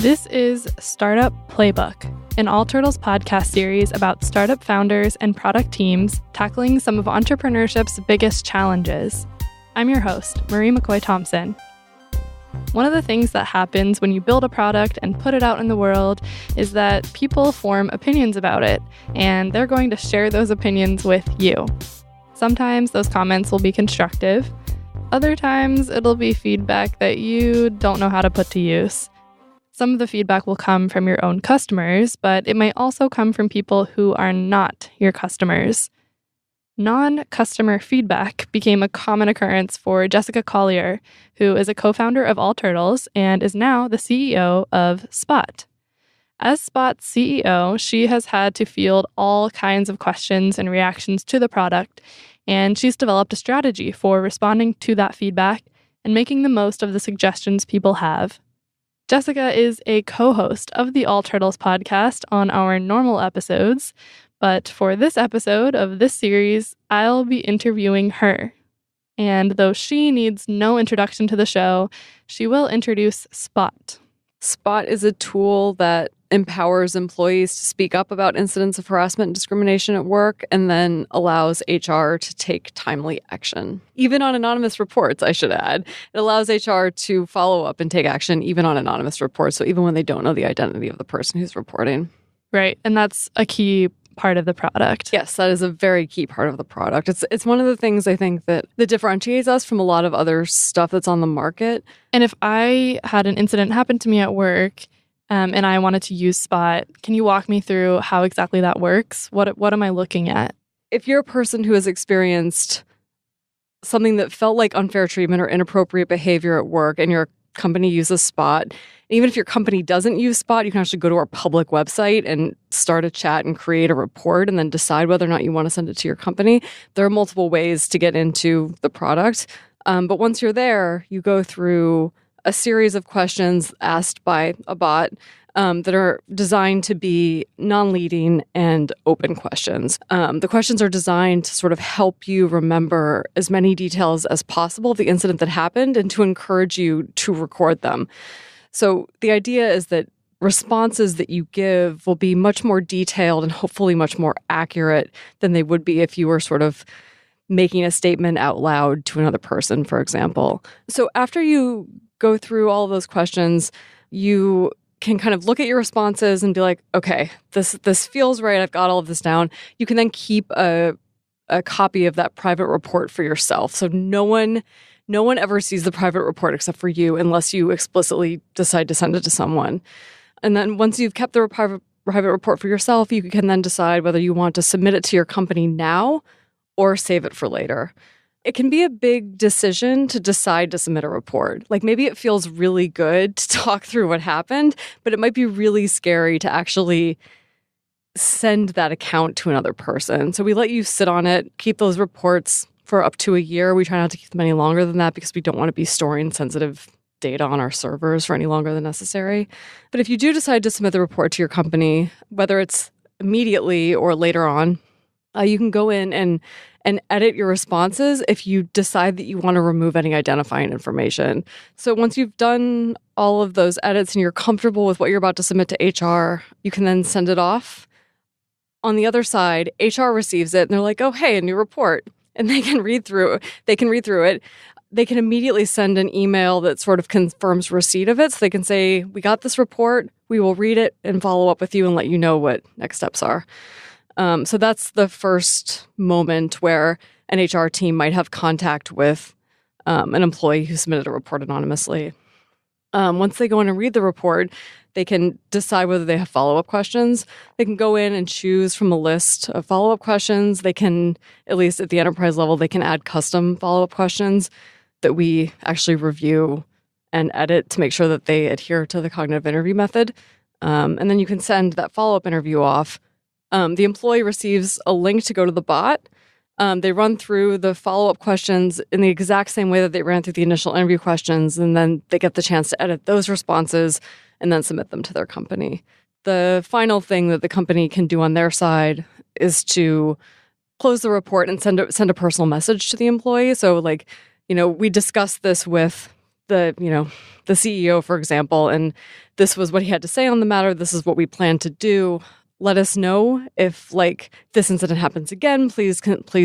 This is Startup Playbook, an All Turtles podcast series about startup founders and product teams tackling some of entrepreneurship's biggest challenges. I'm your host, Marie McCoy-Thompson. One of the things that happens when you build a product and put it out in the world is that people form opinions about it, and they're going to share those opinions with you. Sometimes those comments will be constructive. Other times it'll be feedback that you don't know how to put to use. Some of the feedback will come from your own customers, but it might also come from people who are not your customers. Non-customer feedback became a common occurrence for Jessica Coller, who is a co-founder of All Turtles and is now the CEO of Spot. As Spot's CEO, she has had to field all kinds of questions and reactions to the product, and she's developed a strategy for responding to that feedback and making the most of the suggestions people have. Jessica is a co-host of the All Turtles podcast on our normal episodes, but for this episode of this series, I'll be interviewing her. And though she needs no introduction to the show, she will introduce Spot. Spot is a tool that empowers employees to speak up about incidents of harassment and discrimination at work, and then allows HR to take timely action. Even on anonymous reports, I should add. It allows HR to follow up and take action even on anonymous reports, so even when they don't know the identity of the person who's reporting. Right, and that's a key part of the product. Yes, that is a very key part of the product. It's one of the things I think that differentiates us from a lot of other stuff that's on the market. And if I had an incident happen to me at work, and I wanted to use Spot, can you walk me through how exactly that works? What am I looking at? If you're a person who has experienced something that felt like unfair treatment or inappropriate behavior at work and your company uses Spot, even if your company doesn't use Spot, you can actually go to our public website and start a chat and create a report and then decide whether or not you want to send it to your company. There are multiple ways to get into the product. But once you're there, you go through a series of questions asked by a bot that are designed to be non-leading and open questions. The questions are designed to sort of help you remember as many details as possible of the incident that happened and to encourage you to record them. So the idea is that responses that you give will be much more detailed and hopefully much more accurate than they would be if you were sort of making a statement out loud to another person, for example. So after you go through all of those questions, you can kind of look at your responses and be like, okay, this feels right. I've got all of this down. You can then keep a copy of that private report for yourself. So no one ever sees the private report except for you unless you explicitly decide to send it to someone. And then once you've kept the private report for yourself, you can then decide whether you want to submit it to your company now or save it for later. It can be a big decision to decide to submit a report. Like maybe it feels really good to talk through what happened, but it might be really scary to actually send that account to another person. So we let you sit on it, keep those reports for up to a year. We try not to keep them any longer than that because we don't want to be storing sensitive data on our servers for any longer than necessary. But if you do decide to submit the report to your company, whether it's immediately or later on, you can go in and edit your responses if you decide that you want to remove any identifying information. So once you've done all of those edits and you're comfortable with what you're about to submit to HR, you can then send it off. On the other side, HR receives it and they're like, oh, hey, a new report. And they can read through it. They can immediately send an email that sort of confirms receipt of it. So they can say, we got this report. We will read it and follow up with you and let you know what next steps are. So that's the first moment where an HR team might have contact with an employee who submitted a report anonymously. Once they go in and read the report, they can decide whether they have follow-up questions. They can go in and choose from a list of follow-up questions. They can, at least at the enterprise level, they can add custom follow-up questions that we actually review and edit to make sure that they adhere to the cognitive interview method. And then you can send that follow-up interview off. The employee receives a link to go to the bot. They run through the follow-up questions in the exact same way that they ran through the initial interview questions, and then they get the chance to edit those responses and then submit them to their company. The final thing that the company can do on their side is to close the report and send a personal message to the employee. So, we discussed this with the CEO, for example, and this was what he had to say on the matter. This is what we plan to do. Let us know if like this incident happens again. Please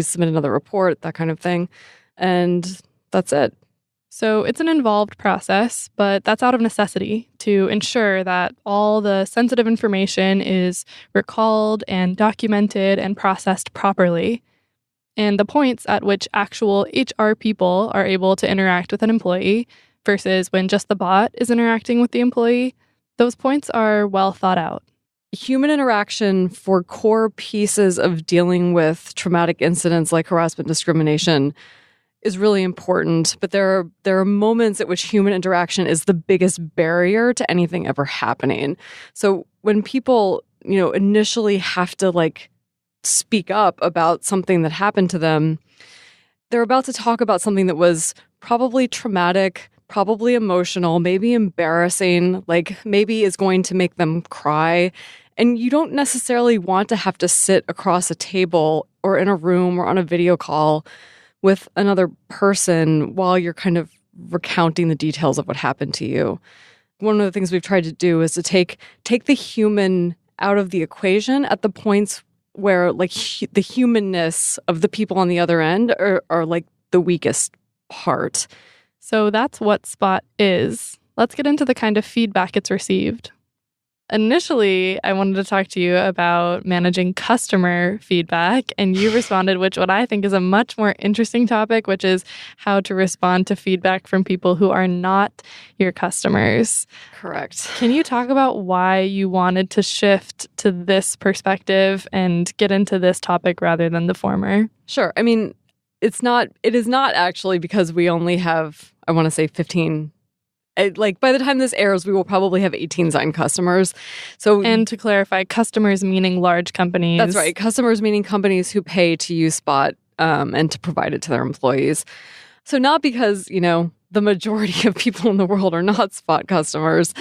submit another report, that kind of thing. And that's it. So it's an involved process, but that's out of necessity to ensure that all the sensitive information is recalled and documented and processed properly. And the points at which actual HR people are able to interact with an employee versus when just the bot is interacting with the employee, those points are well thought out. Human interaction for core pieces of dealing with traumatic incidents like harassment, discrimination is really important, but there are moments at which human interaction is the biggest barrier to anything ever happening. So when people, initially have to like speak up about something that happened to them, they're about to talk about something that was probably traumatic, probably emotional, maybe embarrassing, like maybe is going to make them cry. And you don't necessarily want to have to sit across a table or in a room or on a video call with another person while you're kind of recounting the details of what happened to you. One of the things we've tried to do is to take the human out of the equation at the points where like the humanness of the people on the other end are like the weakest part. So that's what Spot is. Let's get into the kind of feedback it's received. Initially, I wanted to talk to you about managing customer feedback, and you responded, which what I think is a much more interesting topic, which is how to respond to feedback from people who are not your customers. Correct. Can you talk about why you wanted to shift to this perspective and get into this topic rather than the former? Sure. I mean, it is not actually because we only have, I want to say 15. Like by the time this airs, we will probably have 18 signed customers. So, and to clarify, customers meaning large companies. That's right. Customers meaning companies who pay to use Spot and to provide it to their employees. So not because, the majority of people in the world are not Spot customers,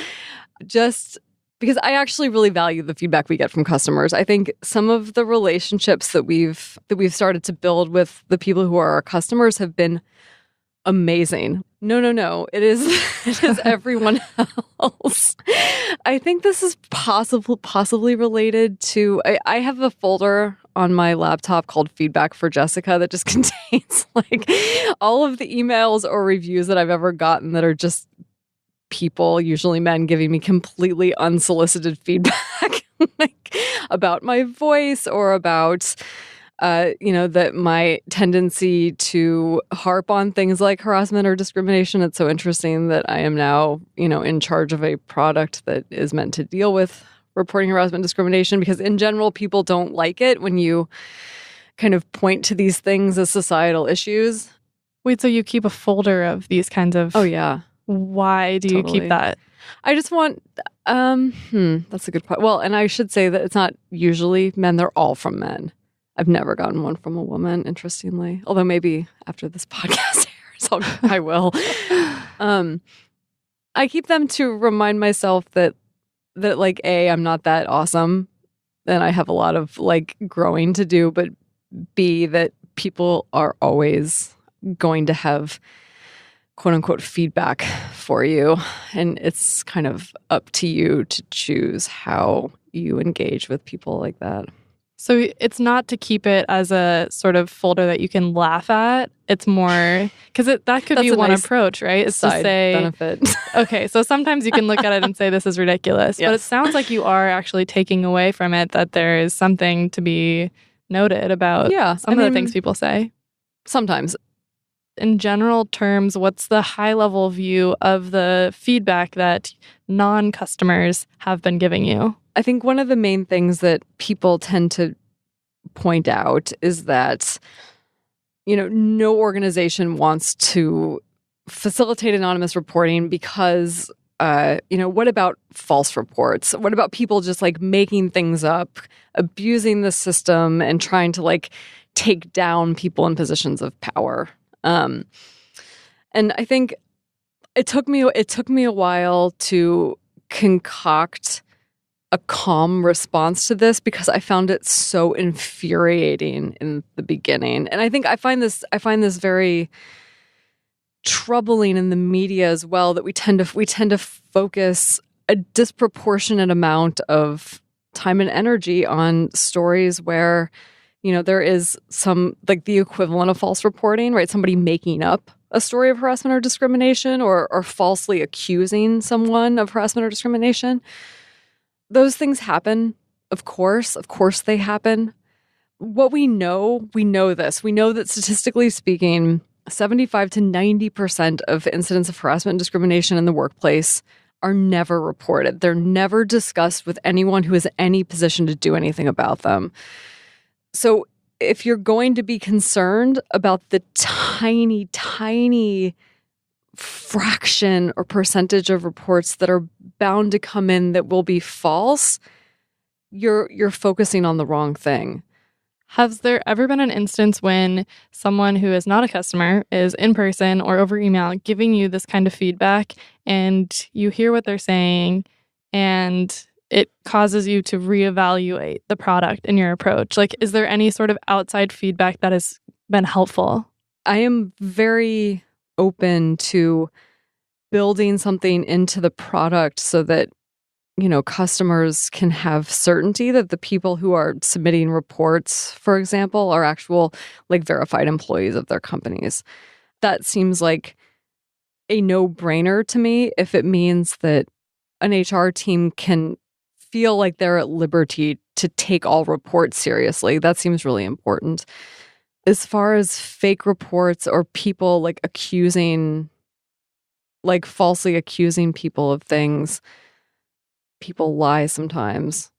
just because I actually really value the feedback we get from customers. I think some of the relationships that we've started to build with the people who are our customers have been amazing. No. It is everyone else. I think this is possibly related to, I have a folder on my laptop called Feedback for Jessica that just contains like all of the emails or reviews that I've ever gotten that are just people, usually men, giving me completely unsolicited feedback like about my voice or about that my tendency to harp on things like harassment or discrimination. It's so interesting that I am now, in charge of a product that is meant to deal with reporting harassment and discrimination, because in general, people don't like it when you kind of point to these things as societal issues. Wait, so you keep a folder of these kinds of... Oh, yeah. Why do you keep that? I just want... that's a good point. Well, and I should say that it's not usually men. They're all from men. I've never gotten one from a woman, interestingly. Although maybe after this podcast airs, I will. I keep them to remind myself that like, A, I'm not that awesome, and I have a lot of like growing to do, but B, that people are always going to have quote unquote feedback for you. And it's kind of up to you to choose how you engage with people like that. So it's not to keep it as a sort of folder that you can laugh at. It's more because that could be one nice approach, right? It's to say benefit. Okay, so sometimes you can look at it and say this is ridiculous, yes. But it sounds like you are actually taking away from it that there is something to be noted about some of the things people say. Sometimes. In general terms, what's the high-level view of the feedback that non-customers have been giving you? I think one of the main things that people tend to point out is that, no organization wants to facilitate anonymous reporting because, what about false reports? What about people just like making things up, abusing the system and trying to like take down people in positions of power? And I think it took me a while to concoct a calm response to this because I found it so infuriating in the beginning. And I think I find this very troubling in the media as well that we tend to focus a disproportionate amount of time and energy on stories where, there is some, like, the equivalent of false reporting, right? Somebody making up a story of harassment or discrimination, or falsely accusing someone of harassment or discrimination. Those things happen, of course they happen. What we know this. We know that statistically speaking, 75 to 90% of incidents of harassment and discrimination in the workplace are never reported. They're never discussed with anyone who is any position to do anything about them. So if you're going to be concerned about the tiny, tiny fraction or percentage of reports that are bound to come in that will be false, you're focusing on the wrong thing. Has there ever been an instance when someone who is not a customer is in person or over email giving you this kind of feedback and you hear what they're saying and it causes you to reevaluate the product and your approach? Like, is there any sort of outside feedback that has been helpful? I am very open to building something into the product so that, customers can have certainty that the people who are submitting reports, for example, are actual, like, verified employees of their companies. That seems like a no-brainer to me if it means that an HR team can feel like they're at liberty to take all reports seriously. That seems really important. As far as fake reports or people falsely accusing people of things, people lie sometimes.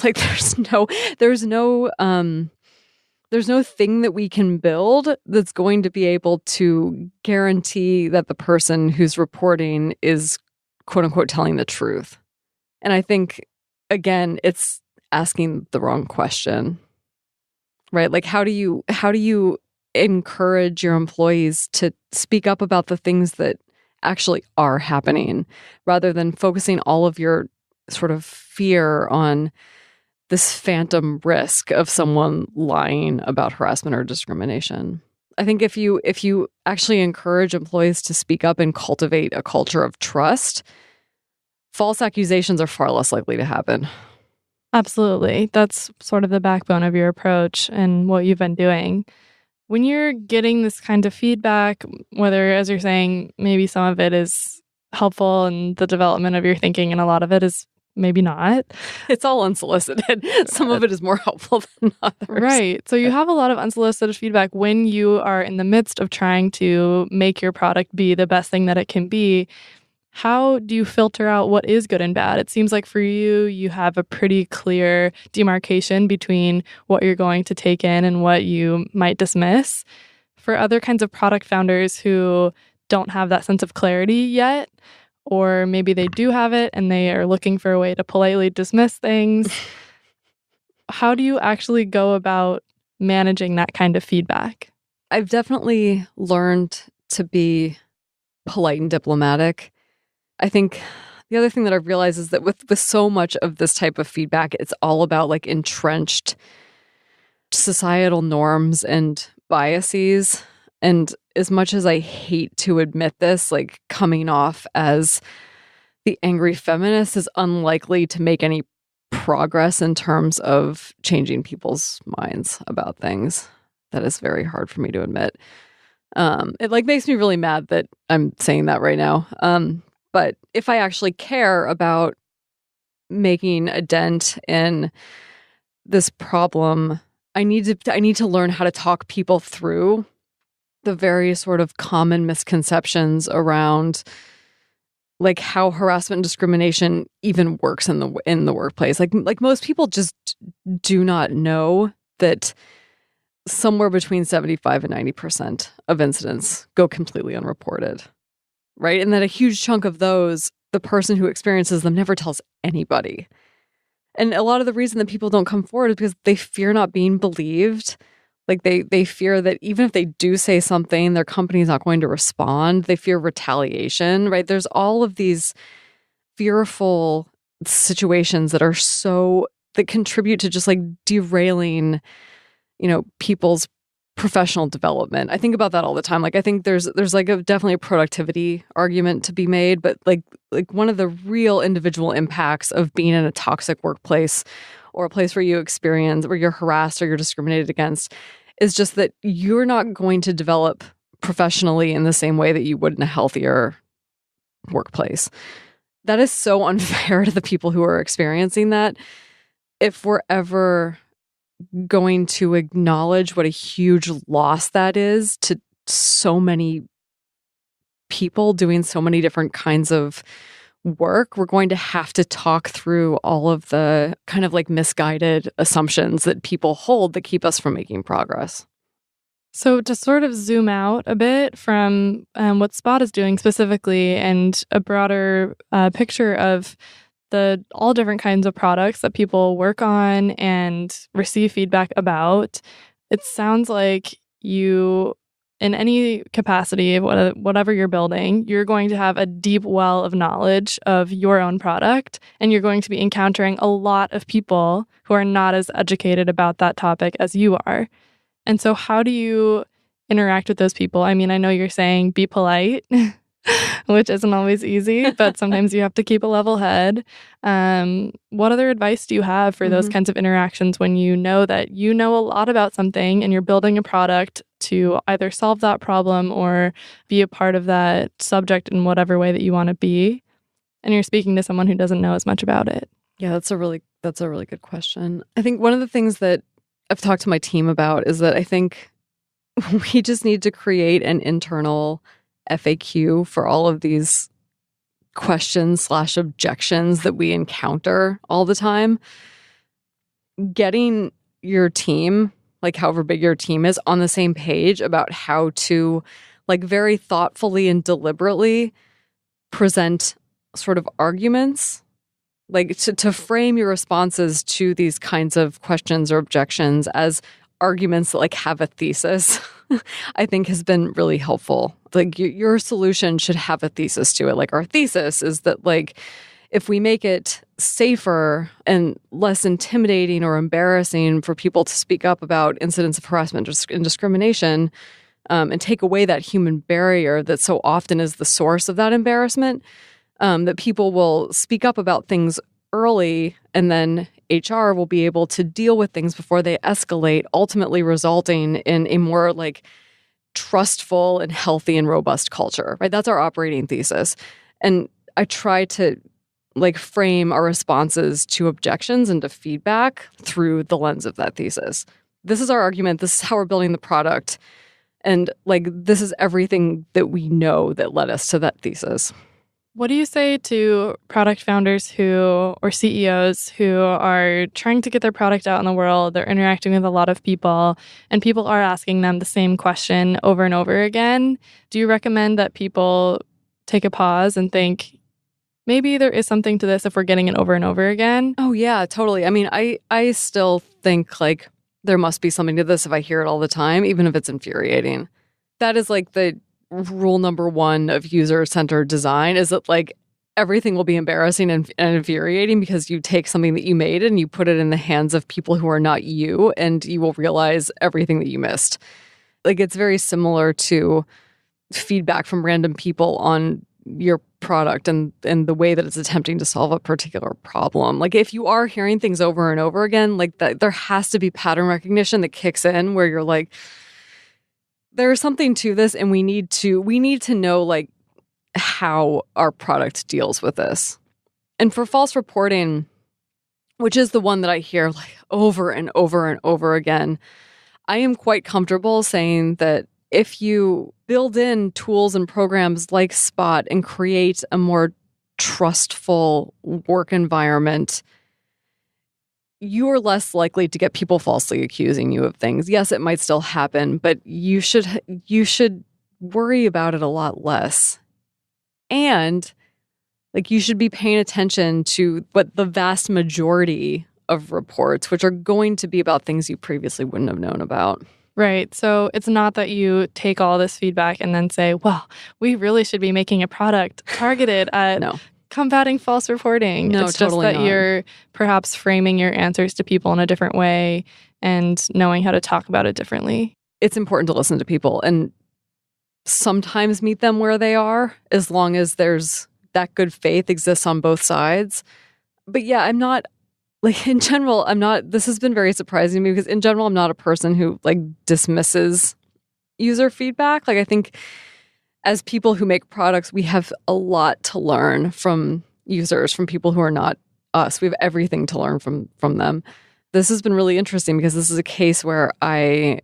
Like, there's no thing that we can build that's going to be able to guarantee that the person who's reporting is, quote unquote, telling the truth. And I think, again, it's asking the wrong question, right? Like, how do you encourage your employees to speak up about the things that actually are happening, rather than focusing all of your sort of fear on this phantom risk of someone lying about harassment or discrimination? I think if you actually encourage employees to speak up and cultivate a culture of trust, false accusations are far less likely to happen. Absolutely. That's sort of the backbone of your approach and what you've been doing. When you're getting this kind of feedback, whether, as you're saying, maybe some of it is helpful in the development of your thinking and a lot of it is maybe not. It's all unsolicited. Some of it is more helpful than others. Right. So you have a lot of unsolicited feedback when you are in the midst of trying to make your product be the best thing that it can be. How do you filter out what is good and bad? It seems like for you, you have a pretty clear demarcation between what you're going to take in and what you might dismiss. For other kinds of product founders who don't have that sense of clarity yet, or maybe they do have it and they are looking for a way to politely dismiss things, how do you actually go about managing that kind of feedback? I've definitely learned to be polite and diplomatic. I think the other thing that I've realized is that with so much of this type of feedback, it's all about, like, entrenched societal norms and biases. And as much as I hate to admit this, like, coming off as the angry feminist is unlikely to make any progress in terms of changing people's minds about things. That is very hard for me to admit. It, like, makes me really mad that I'm saying that right now. But if I actually care about making a dent in this problem, I need to learn how to talk people through the very sort of common misconceptions around, like, how harassment and discrimination even works in the workplace. Like most people just do not know that somewhere between 75 and 90% of incidents go completely unreported. Right? And that a huge chunk of those, the person who experiences them never tells anybody. And a lot of the reason that people don't come forward is because they fear not being believed. Like, they fear that even if they do say something, their company is not going to respond. They fear retaliation, right? There's all of these fearful situations that contribute to just, like, derailing, people's professional development. I think about that all the time. Like I think there's like definitely a productivity argument to be made, but like one of the real individual impacts of being in a toxic workplace or a place where you're harassed or you're discriminated against is just that you're not going to develop professionally in the same way that you would in a healthier workplace. That is so unfair to the people who are experiencing that. If we're ever going to acknowledge what a huge loss that is to so many people doing so many different kinds of work, we're going to have to talk through all of the kind of like misguided assumptions that people hold that keep us from making progress. So to sort of zoom out a bit from what Spot is doing specifically and a broader picture of all different kinds of products that people work on and receive feedback about, it sounds like you, in any capacity of whatever you're building, you're going to have a deep well of knowledge of your own product, and you're going to be encountering a lot of people who are not as educated about that topic as you are. And so how do you interact with those people? I mean, I know you're saying be polite, which isn't always easy, but sometimes you have to keep a level head. What other advice do you have for those kinds of interactions when you know that you know a lot about something and you're building a product to either solve that problem or be a part of that subject in whatever way that you want to be, and you're speaking to someone who doesn't know as much about it? Yeah, that's a really good question. I think one of the things that I've talked to my team about is that I think we just need to create an internal FAQ for all of these questions/objections that we encounter all the time. Getting your team, like however big your team is, on the same page about how to like very thoughtfully and deliberately present sort of arguments, like to frame your responses to these kinds of questions or objections as arguments that like have a thesis, I think has been really helpful. Like your solution should have a thesis to it. Like our thesis is that like if we make it safer and less intimidating or embarrassing for people to speak up about incidents of harassment and discrimination, and take away that human barrier that so often is the source of that embarrassment, that people will speak up about things early, and then HR will be able to deal with things before they escalate, ultimately resulting in a more like trustful and healthy and robust culture, right? That's our operating thesis. And I try to like frame our responses to objections and to feedback through the lens of that thesis. This is our argument. This is how we're building the product. And like, this is everything that we know that led us to that thesis. What do you say to product founders or CEOs who are trying to get their product out in the world? They're interacting with a lot of people, and people are asking them the same question over and over again. Do you recommend that people take a pause and think, maybe there is something to this if we're getting it over and over again? Oh, yeah, totally. I mean, I still think like there must be something to this if I hear it all the time, even if it's infuriating. That is like the rule number one of user-centered design, is that like everything will be embarrassing and infuriating because you take something that you made and you put it in the hands of people who are not you, and you will realize everything that you missed. Like it's very similar to feedback from random people on your product and the way that it's attempting to solve a particular problem. Like if you are hearing things over and over again, like that, there has to be pattern recognition that kicks in where you're like, there's something to this, and we need to know like how our product deals with this. And for false reporting, which is the one that I hear like over and over and over again, I am quite comfortable saying that if you build in tools and programs like Spot and create a more trustful work environment, you are less likely to get people falsely accusing you of things. Yes, it might still happen, but you should worry about it a lot less. And like you should be paying attention to what the vast majority of reports, which are going to be about things you previously wouldn't have known about. Right. So it's not that you take all this feedback and then say, well, we really should be making a product targeted at combating false reporting. No, it's totally just that not. You're perhaps framing your answers to people in a different way and knowing how to talk about it differently. it's important to listen to people and sometimes meet them where they are, as long as there's that good faith exists on both sides. But yeah, I'm not, like, in general, this has been very surprising to me, because in general, I'm not a person who like dismisses user feedback. Like, I think as people who make products, we have a lot to learn from users, from people who are not us. We have everything to learn from them. This has been really interesting, because this is a case where I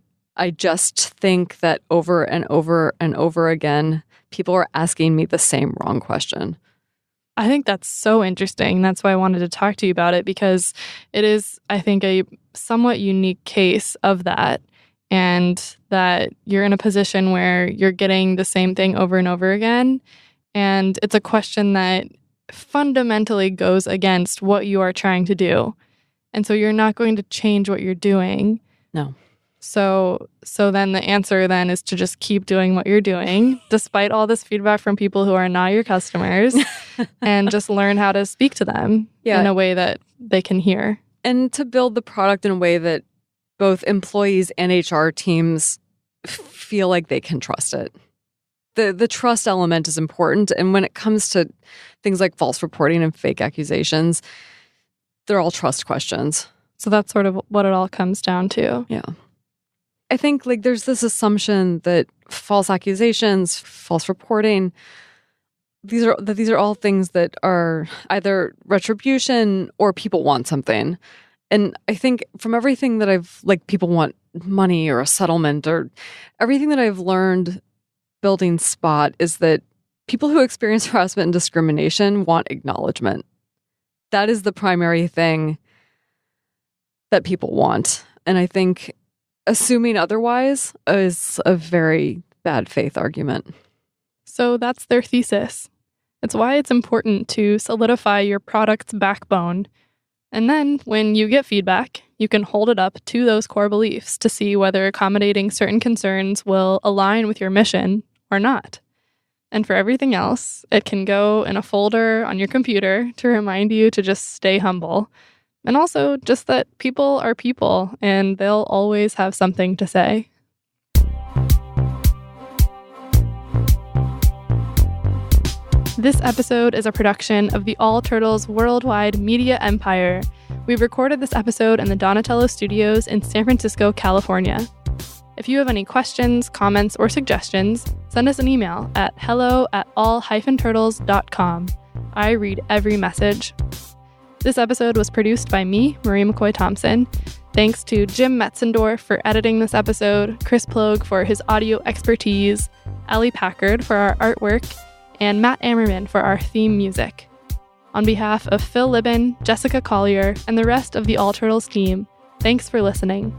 just think that over and over and over again, people are asking me the same wrong question. I think that's so interesting. That's why I wanted to talk to you about it, because it is, I think, a somewhat unique case of that, and that you're in a position where you're getting the same thing over and over again. And it's a question that fundamentally goes against what you are trying to do. And so you're not going to change what you're doing. No. So then the answer then is to just keep doing what you're doing, despite all this feedback from people who are not your customers, and just learn how to speak to them in a way that they can hear. And to build the product in a way that both employees and HR teams feel like they can trust it. The trust element is important. And when it comes to things like false reporting and fake accusations, they're all trust questions. So that's sort of what it all comes down to. Yeah. I think like there's this assumption that false accusations, false reporting, these are all things that are either retribution or people want something. And I think from everything that people want money or a settlement, or everything that I've learned building Spot, is that people who experience harassment and discrimination want acknowledgement. That is the primary thing that people want. And I think assuming otherwise is a very bad faith argument. So that's their thesis. It's why it's important to solidify your product's backbone. And then when you get feedback, you can hold it up to those core beliefs to see whether accommodating certain concerns will align with your mission or not. And for everything else, it can go in a folder on your computer to remind you to just stay humble. And also just that people are people, and they'll always have something to say. This episode is a production of the All Turtles worldwide media empire. We recorded this episode in the Donatello Studios in San Francisco, California. If you have any questions, comments, or suggestions, send us an email at hello@all-turtles.com. I read every message. This episode was produced by me, Marie McCoy-Thompson. Thanks to Jim Metzendorf for editing this episode, Chris Plogue for his audio expertise, Ellie Packard for our artwork, and Matt Ammerman for our theme music. On behalf of Phil Libin, Jessica Collier, and the rest of the All Turtles team, thanks for listening.